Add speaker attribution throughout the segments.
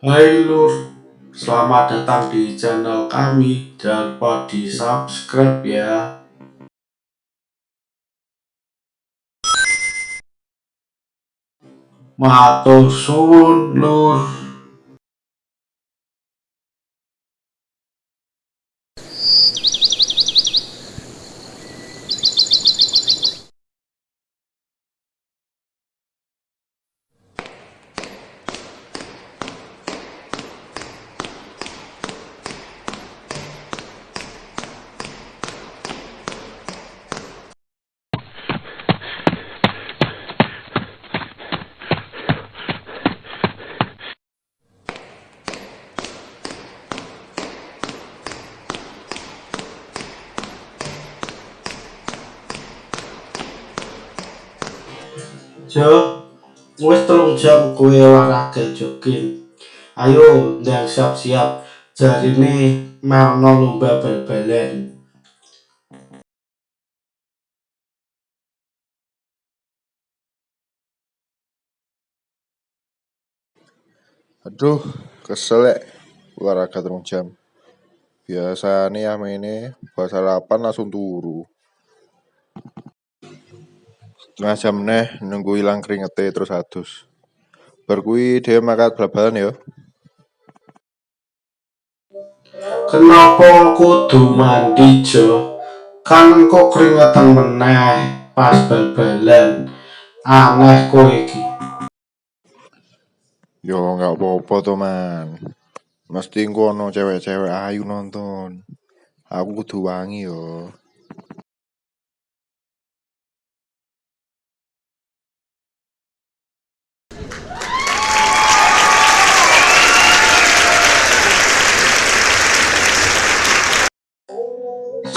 Speaker 1: Hai Lur, selamat datang di channel kami. Jangan lupa di subscribe ya. Matur suwun Lur. Jo, wis 3 jam kowe olahraga jogging. Ayo ndang siap-siap. Jarine meh ono lomba bal-balan.
Speaker 2: Aduh, kesel ya olahraga 3 jam. Biasanya ya mainnya buat sarapan langsung turu. Setengah jam neh nunggu hilang keringetnya terus adus. Berkui dia makat bal-balan ya.
Speaker 1: Kenapa kudu mandi Jo? Kan kok keringetan meneh pas bal-balan. Aneh kowe iki.
Speaker 2: Yo nggak apa-apa tuh man. Mesti ngono cewek-cewek ayu nonton. Aku kudu wangi yo.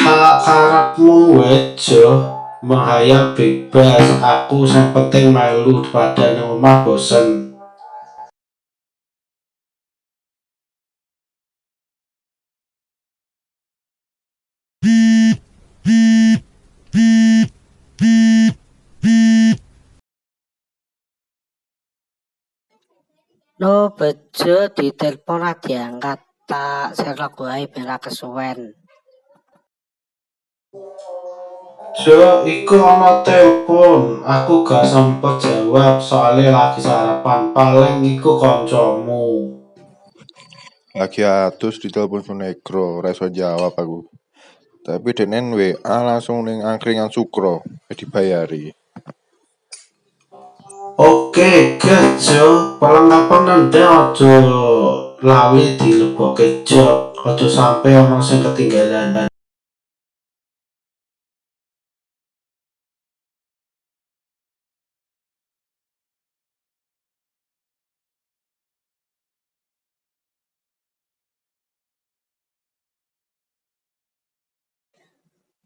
Speaker 1: Sakarepmu wejo menghayal bebas. Aku sing penting melu pada nang omah bosen.
Speaker 3: No bejo ditelepon ra diangkat, tak serok wae ben ra kesuwen.
Speaker 1: Jo, iku ana telepon. Aku gak sempet jawab soalnya lagi sarapan. Paling iku koncomu.
Speaker 2: Lagi adus di telepon Sunegro, reso jawab aku. Tapi denen WA langsung ning angkringan Sukro, dibayari.
Speaker 1: Oke, Jo. Paling nanti aja lali dilebokke jok. Aja sampe ono sing ketinggalan.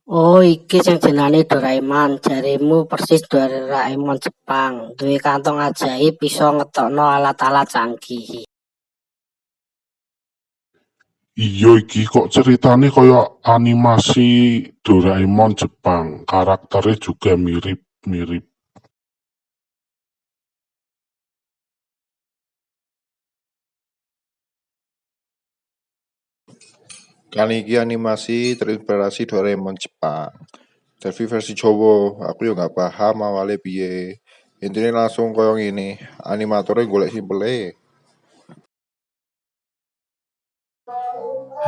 Speaker 3: Oh, iki sing jenenge Doraemon. Jarimu persis Doraemon Jepang. Duwe kantong ajaib iso ngetokno alat-alat canggih.
Speaker 4: Iya iki kok ceritane kaya animasi Doraemon Jepang. Karakternya juga mirip-mirip.
Speaker 2: Kan iki animasi terinspirasi Doraemon Jepang. Tapi versi Jawa, aku yo nggak paham awalnya piye. Intinya langsung koyo ngene, animatornya golek simpele.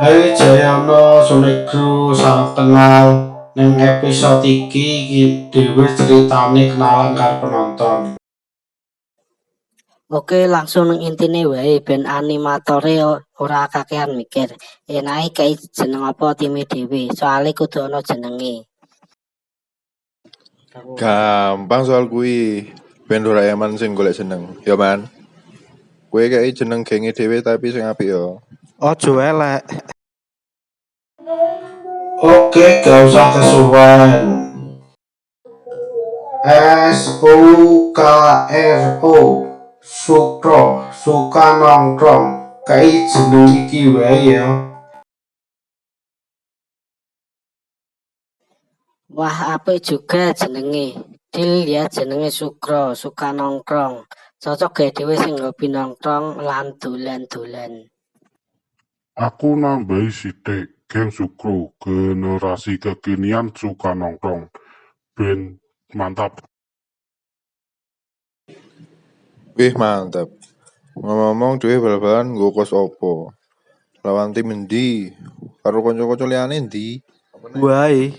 Speaker 1: Hai Jayana Sunegro salam kenal. Neng episode iki dhewe ceritane kenalan karo penonton.
Speaker 3: Oke, langsung nang intine wae ben animatore ora kakean mikir. Enake kae jeneng apa time dhewe, soalé kudu ana jenenge.
Speaker 2: Gampang soal kui. Ben Doraemon sing golek seneng, ya man. Kue kayak jeneng genge dhewe tapi sing apik yo.
Speaker 5: Ojo elek.
Speaker 1: Oke, gak usah kesuwen. SUKRO Sukro suka nongkrong. Kayak jeneng iki wae ya.
Speaker 3: Wah, apik juga jenenge. Dil ya jenenge Sukro, suka nongkrong. Cocok gawe dhewe sing hobi nongkrong lan dolan-dolan.
Speaker 4: Aku nambahi sithik, Geng Sukro, generasi kekinian suka nongkrong. Ben mantap.
Speaker 2: Wih mantap. Ngomong-ngomong dhewe bal-balan nggo kos opo? Lawan tim endi? Karo kanca-kanca liyane endi?
Speaker 5: Wae,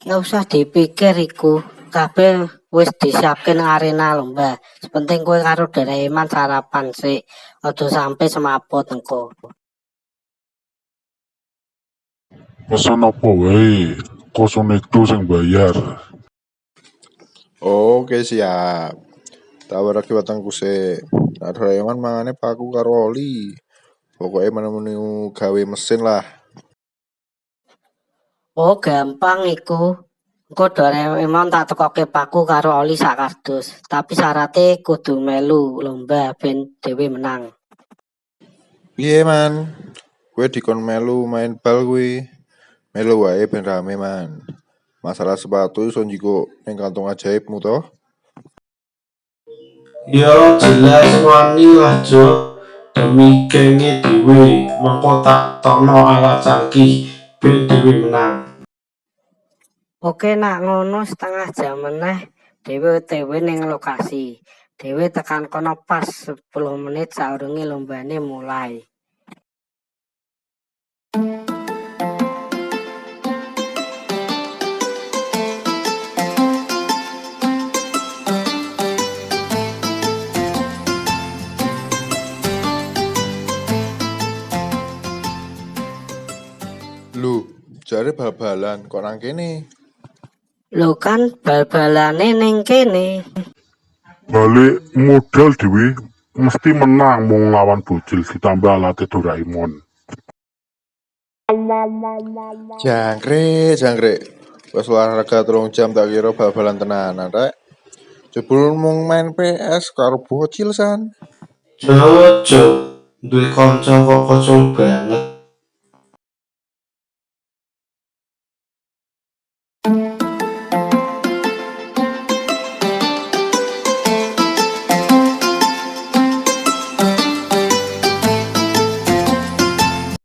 Speaker 3: Gak usah dipikir iku, kabeh wis disiapke nang arena lomba. Sepenting kowe karo Doraemon sarapan sik, aja sampe semaput engko.
Speaker 4: Pesen apa wae, koso nekto sing bayar.
Speaker 2: Oke siap. Tawarake wetengku sik. Nek Doraemon mangane paku karo oli. Pokoke menu-menu gawe mesin lah.
Speaker 3: Oh gampang iku. Engko Doraemon tak tekoke paku karo oli sak kardus. Tapi syaratnya kudu melu lomba ben dhewe menang.
Speaker 2: Piye man? Kowe dikon melu main bal kuwi. Melu wae ben rame man. Masalah sepatu iso njikuk ning kantong ajaibmu toh?
Speaker 1: Ya jelas wani lah Jo, demi genge dhewe, mengko tak tokno alat canggih ben dhewe menang.
Speaker 3: Oke nak ngono setengah jam meneh dhewe OTW ning lokasi. Dhewe tekan kono pas 10 menit saurunge lombane mulai.
Speaker 2: Lho, jare bal-balan kok nang kene?
Speaker 3: Lho kan bal-balane ning kene.
Speaker 4: Balik modal dhewe mesti menang mung lawan bocil ditambah alatnya Doraemon.
Speaker 2: Jangkrik. Wes olahraga 3 jam tak kira bal-balan tenanan rek. Jebul mung main PS karo bocil san.
Speaker 1: Jo, duwe kanca kok kocok banget.